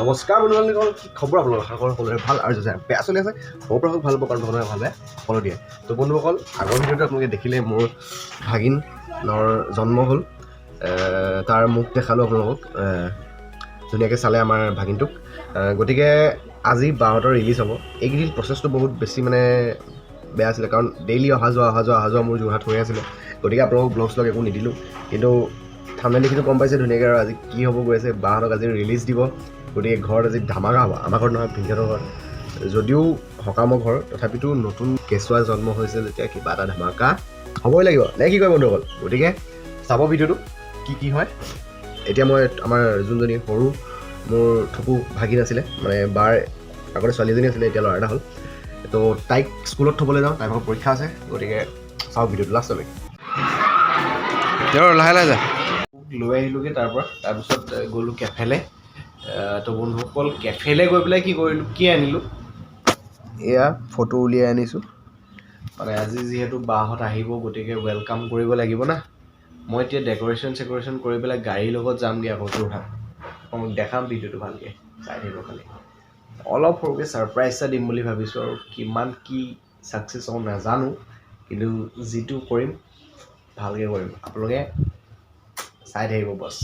নমস্কাৰ বন্ধুসকল, কি খবৰ আপোনালোকৰ? আশা কৰোঁ সকলোৰে ভাল আৰু যদি বেয়া চলি আছে সৰুৰ পৰা ভাল পাব, কাৰণ সকলোৰে ভাল বেয়া সকলো দিয়ে। তো বন্ধুসকল, আগৰ ভিডিঅ'টো আপোনালোকে দেখিলে মোৰ ভাগিনৰ জন্ম হ'ল, তাৰ মুখ দেখালোঁ আপোনালোকক, ধুনীয়াকৈ চালে আমাৰ ভাগিনটোক। গতিকে আজি 12টা ৰিলিজ হ'ব। এইকেইদিন প্ৰচেছটো বহুত বেছি মানে বেয়া আছিলে, কাৰণ ডেইলি অহা যোৱা মোৰ যোৰহাট হৈ আছিলে। গতিকে আপোনালোকক ব্লগ শ্লগ একো নিদিলোঁ, কিন্তু থাম্বনেইল দেখিটো গম পাইছে ধুনীয়াকৈ। আৰু আজি কি হ'ব গৈ আছে, বাহঁতক আজি ৰিলিজ দিব। গতিকে ঘৰত আজি ধামাকা হ'ব। আমাৰ ঘৰত নহয়, ভিনদেউহঁতৰ ঘৰত। যদিও সকামৰ ঘৰ, তথাপিতো নতুন কেঁচুৱা জন্ম হৈছে যেতিয়া কিবা এটা ধামাকা হ'বই লাগিব, নে কি কয় বন্ধুসকল? গতিকে চাব ভিডিঅ'টো, কি হয়। এতিয়া মই আমাৰ যোনজনী সৰু মোৰ থকু ভাগিন আছিলে, মানে বাৰ আগতে ছোৱালীজনী আছিলে, এতিয়া ল'ৰা এটা হ'ল। তো তাইক স্কুলত থ'বলৈ যাওঁ, তাইৰ পৰীক্ষা আছে। গতিকে চাওঁ ভিডিঅ'টো লাষ্টলৈকে। লাহে লাহে যা। লৈ আহিলোঁগৈ তাৰপিছত গ'লোঁ কেফেলৈ। তো বন্ধুসকল, কেফেলৈ গৈ পেলাই কি কৰিলোঁ, কি আনিলোঁ, এয়া ফটো উলিয়াই আনিছোঁ। মানে আজি যিহেতু বাহঁত আহিব, গতিকে ৱেলকাম কৰিব লাগিব না। মই এতিয়া ডেক'ৰেশ্যন কৰি পেলাই গাড়ীৰ লগত যামগৈ আকৌ যোৰহাট। মই দেখাম ভিডিঅ'টো ভালকৈ, চাই থাকিব খালি। অলপ সৰুকৈ ছাৰপ্ৰাইজ এটা দিম বুলি ভাবিছোঁ, আৰু কিমান কি ছাকচেছ হ'ব নাজানো, কিন্তু যিটো কৰিম ভালকৈ কৰিম। আপোনালোকে চাই থাকিব বছ।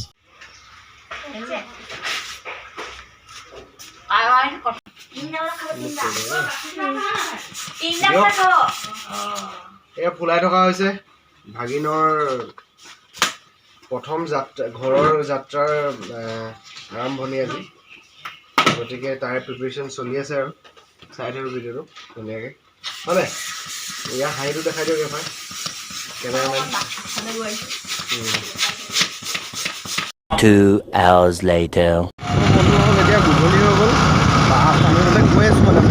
এয়া ফুলাই থকা হৈছে ভাগিনৰ প্ৰথম ঘৰৰ যাত্ৰাৰ আৰম্ভণি আজি। গতিকে তাৰে প্ৰিপেৰেশ্যন চলি আছে, আৰু চাই থাকোঁ ভিডিঅ'টো ধুনীয়াকৈ। হয়, ইয়াৰ হাঁহিটো দেখাই দিয়ক এবাৰ কেমেৰামেন। 2 hours later. এতিয়া গধূলি হৈ গ'ল, বাহঁত আনিবলৈ গৈ আছোঁ। মানে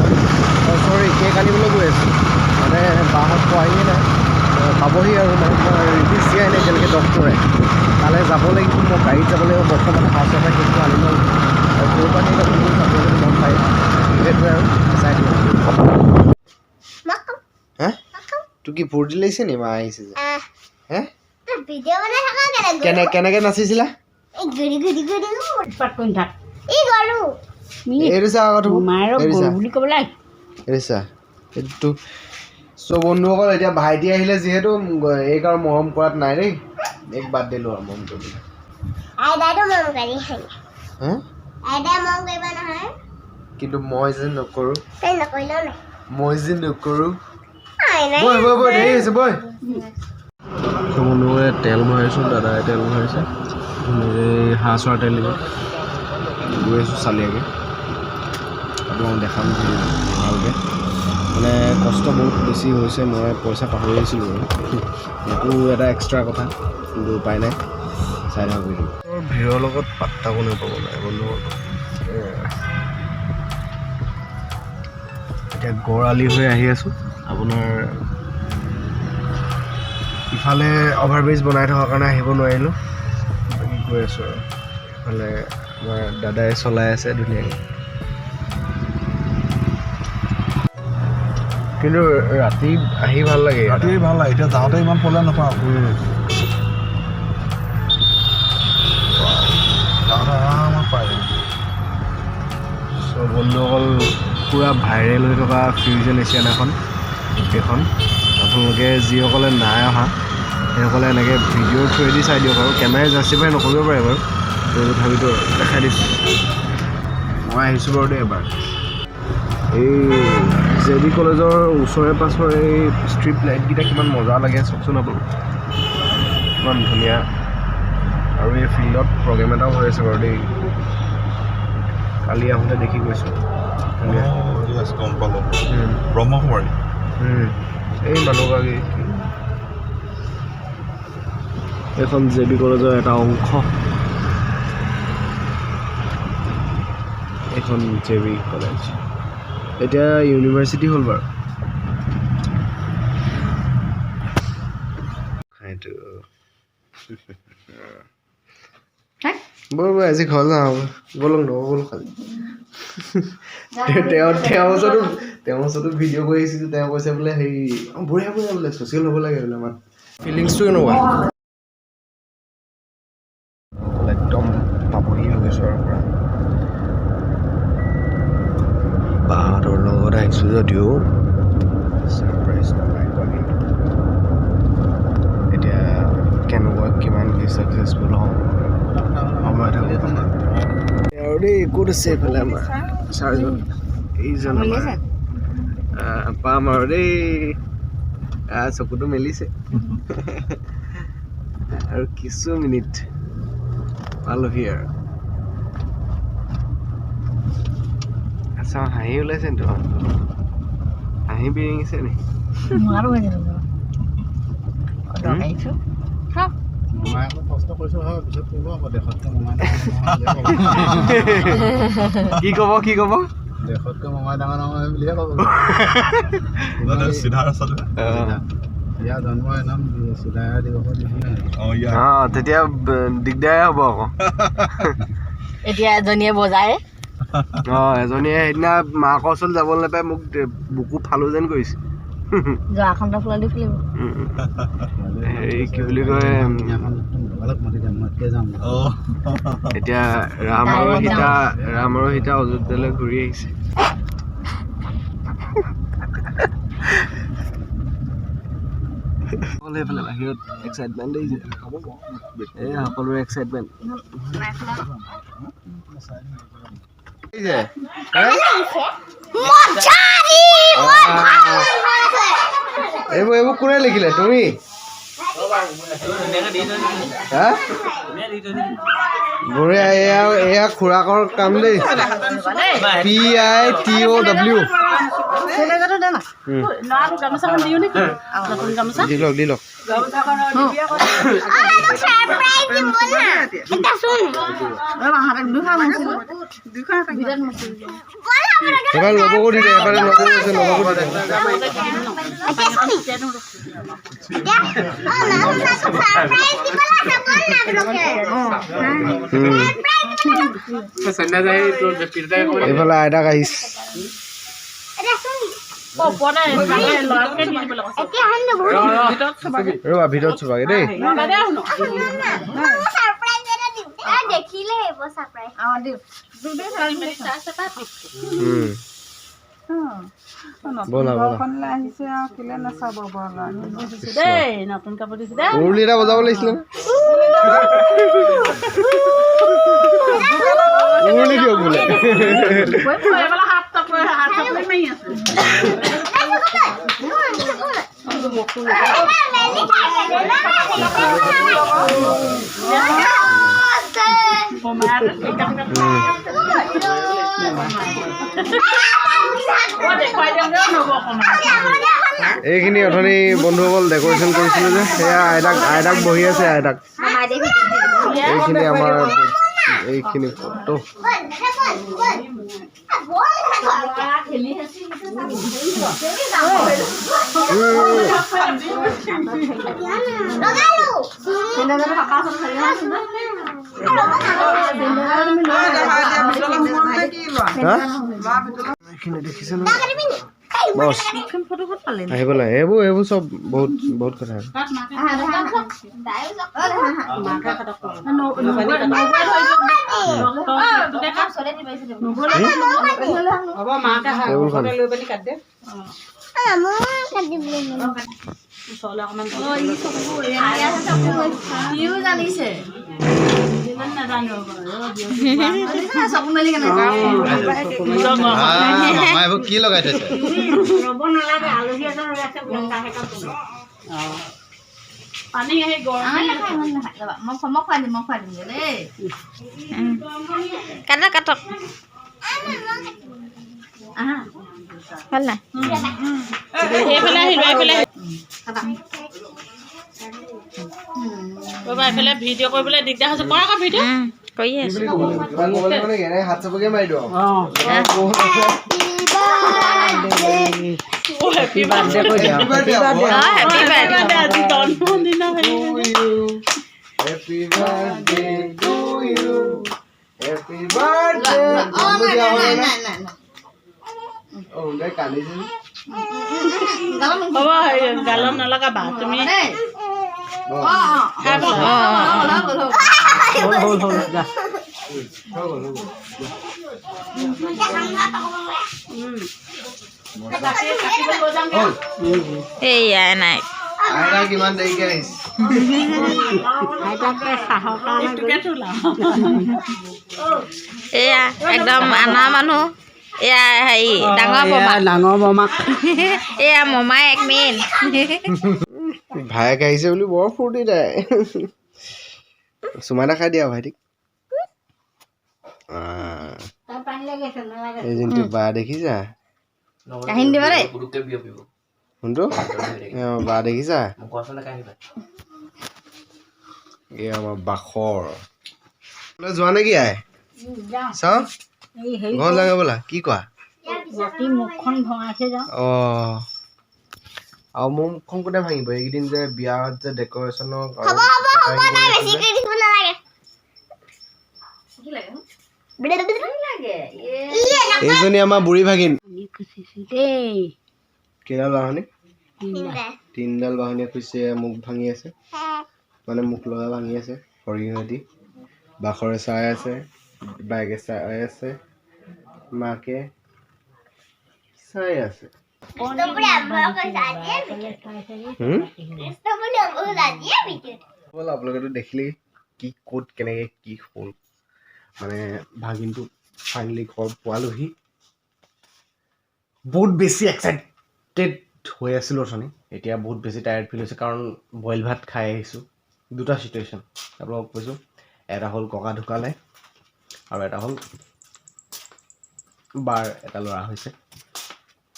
চৰি, কেক আনিবলৈ গৈ আছোঁ। মানে বাহঁত পোৱাহিয়ে নাই, পাবহি আৰু। মানে মই ৰিলিজ দিয়াই নাই এতিয়ালৈকে ডক্টৰে। তালৈ যাব লাগিব, মই গাড়ীত যাব লাগিব। বৰ্তমান ফাৰ্ষ্টৰ পৰা কেকটো আনি লওঁ, আৰু ক'ৰ পৰা কেক আপুনি চাবলৈ মন পায়, সেইটোৱে আৰু চাই দিওঁ। হে, তোৰ কি ফূৰ্তি লাগিছে নি? মা আহিছে যে। হে, কেনেকৈ নাচিছিলা? চ' বন্ধুসকল, এতিয়া ভাইটি আহিলে যিহেতু এইক আৰু মৰম কৰাত নাই দেই, এইক বাদ দিলোঁ আৰু মৰম কৰিবলৈ। কিন্তু মই যে নকৰোঁ, দেৰি হৈছে বৈ। বন্ধুৱে তেল ভৰাইছোঁ, দাদাই তেল ভৰাইছে, হাঁহ চৰা তেল দিব। গৈ আছোঁ চালিয়াকৈ, আপোনাক দেখাম ভালকৈ। মানে কষ্ট বহুত বেছি হৈছে, মই পইচা পাহৰি আহিছিলোঁ বাৰু, সেইটো এটা এক্সট্ৰা কথা, কিন্তু উপায় নাই। চাই থাকক ভিডিঅ'। ভিৰৰ লগত পাত্তা কোনেও পাব নাই বন্ধুসকল। এতিয়া গড়আলি হৈ আহি আছোঁ। আপোনাৰ ইফালে অভাৰব্ৰিজ বনাই থকাৰ কাৰণে আহিব নোৱাৰিলোঁ, বাকী গৈ আছোঁ আৰু। ইফালে আমাৰ দাদাই চলাই আছে ধুনীয়াকৈ। কিন্তু ৰাতি আহি ভাল লাগে, এতিয়া যাওঁতে ইমান প্ৰব্লেম নাপাওঁ। চ' বন্ধুসকল, পূৰা ভাইৰেল হৈ থকা ফিউজন এছিয়ান এইখন আপোনালোকে যিসকলে নাই অহা সেইসকলে এনেকৈ ভিডিঅ'ৰ থ্ৰুৱেদি চাই দিয়ক। আৰু কেমেৰাই জাষ্টিফাই নকৰিব পাৰে বাৰু, তথাপিতো দেখাই দিছোঁ। মই আহিছোঁ বাৰু দেই এবাৰ। এই JB কলেজৰ ওচৰে পাছৰে এই ষ্ট্ৰীট লাইটকেইটা কিমান মজা লাগে চাওকচোন আপোনালোক, কিমান ধুনীয়া। আৰু এই ফিল্ডত প্ৰগ্ৰেম এটাও হৈ আছে বাৰু দেই, কালি আহোঁতে দেখি গৈছোঁ। গম পালোঁ, ব্ৰহ্মকুমাৰী। এই মানুহগৰাকী, এইখন JB কলেজৰ এটা অংশ। এইখন JB কলেজ, এতিয়া ইউনিভাৰ্চিটি হ'ল বাৰু। ব'ল আজি ঘৰ যাওঁ, ব'লক নগ'ল খালি। তেওঁৰ ওচৰতো ভিডিঅ' কৰি আহিছিলোঁ, তেওঁ কৈছে বোলে হেৰি বঢ়িয়া বোলে ছ'চিয়েল হ'ব লাগে বোলে। আমাৰ ফিলিংছটো কেনেকুৱা? একদম পাবহি হৈ গৈছোঁ আৰু পৰা। ভিডিঅ' ছাৰপ্ৰাইজ নাই পোৱা কিন্তু এতিয়া কেনেকুৱা কিমান কি ছাকচেছফুল হওঁ সময়ত আৰু দেই ক'ত আছে এইফালে আমাৰ ছাৰজন এইজন পাম আৰু দেই চকুটো মেলিছে আৰু কিছু মিনিট পালোহি আৰু আচ্ছা হাঁহি ওলাইছে নি তোমাৰ হাঁহি বিৰিঙিছে নি কি ক'ব দেশতকৈ মমাই ডাঙৰ নহয় বুলিহে ক'ব চিধা ৰাস্তাটো ইয়াৰ জন্ম নাম চিধা দিৱসত তেতিয়া দিগদাৰে হ'ব আকৌ এতিয়া এজনীয়ে বজায় এজনীয়ে সেইদিনা মাকৰ ওচৰত যাব নাপায় মোক বুকু ফালো যেন কৰিছে জৰাখণ্ড ফুলালি ফুলিব হেৰি কি বুলি কয় এতিয়া ৰাম আৰু সীতা অযোধ্যালৈ ঘূৰি আহিছে এইফালে বাহিৰত এক্সাইটমেণ্ট দেখিছে এই সকলোৰে এক্সাইটমেণ্ট এইবোৰ কোনে লিখিলে তুমি বঢ়িয়া এয়া খুৰাকৰ কাম দেই PITOW দি লওক এবাৰ ল'বকো দিলে এবাৰ ল'বকো দিলে এইফালে আইতাক আহিছে ৰবা ভিতৰত চুবাগে দেই উৰুলি এটা বজাব লাগিছিলে উৰুলি দিয়ক বোলে এইখিনি অথনি বন্ধুসকল ডেকৰেশ্যন কৰিছিলোঁ যে সেয়া আইতাক বহি আছে আইতাক এইখিনি আমাৰ এইখিনি ফটো দেখিছে ন বছ আহিব লাগে এইবোৰ চব বহুত কথা কি লগাই থৈছে পানী আহি গৰম মই খুৱাই দিম দেই কাটক ভাল নাই এইফালে ভিডিঅ' কৰিবলৈ দিগদাৰ হৈছে কৰা আকৌ ভিডিঅ' কৰি আছো হাত চাপকে মাৰি দিওঁ হেপী বাৰ্থডে কৈ দিয়া হেপী বাৰ্থডে আজি জন্মদিন happy birthday to you happy birthday কান্দিছে হ'ব গালত নলগাবা তুমি এইয়া নাই আইতা কিমান দেৰিকে আহিছে এয়া একদম আনা মানুহ এয়া হেৰি ডাঙৰ বমাক এয়া মমাই এক মেইন ভায়েক আহিছে বুলি বৰ ফূৰ্তি তাই চুমা এটা খাই দিয়া ভাইটিক এই যোনটো বা দেখিছা কাহিনী দিবা দেই কোনটো বা দেখিছা এই আমাৰ বাখৰ যোৱা নেকি আই চাওঁ ঘৰ লাগে বোলা কি কোৱা মুখখন ভঙাইছে যাওঁ অঁ আৰু মোৰ মুখখন কোনে ভাঙিব এইকেইদিন যে বিয়াত যে ডেক'ৰেশ্যনৰ এইজনী আমাৰ বুঢ়ী ভাগিন কেইডাল বাহনী তিনিডাল বাহনীয়ে খুচিছে মুখ ভাঙি আছে মানে মুখ লগা ভাঙি আছে সৰিয়হেদি বাখৰে চাই আছে বাইকে চাই আছে মাকে চাই আছে আপোনালোকেতো দেখিলেই কি ক'ত কেনেকৈ কি হ'ল মানে ভাগিনটো ফাইনেলি ঘৰ পোৱালোহি বহুত বেছি এক্সাইটেড হৈ আছিলোঁ অথনি এতিয়া বহুত বেছি টায়াৰ্ড ফিল হৈছে কাৰণ বইল ভাত খাই আহিছোঁ দুটা চিটুৱেশ্যন আপোনালোকক কৈছোঁ এটা হ'ল ককা ঢুকালে আৰু এটা হ'ল বাৰ এটা ল'ৰা হৈছে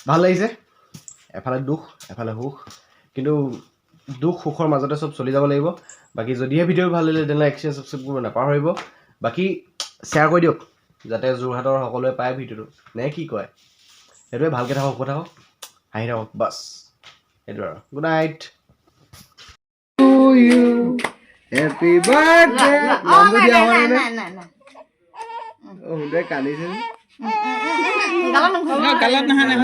ভাল লাগিছে এফালে দুখ এফালে সুখ কিন্তু দুখ সুখৰ মাজতে চব চলি যাব লাগিব বাকী যদিহে ভিডিঅ' ভাল লাগিলে তেনেহ'লে লাইক শ্বেয়াৰ ছাবস্ক্ৰাইব কৰিব নাপাহৰিব বাকী শ্বেয়াৰ কৰি দিয়ক যাতে যোৰহাটৰ সকলোৱে পায় ভিডিঅ'টো নে কি কয় সেইটোৱে ভালকৈ থাকক সুখ থাকক হাঁহি থাকক বাছ সেইটো আৰু গুড নাইট হেপী বাৰ্থডে নামটো দিয়া হোৱা নাই সুন্দৰে কান্দিছে গালত নহয়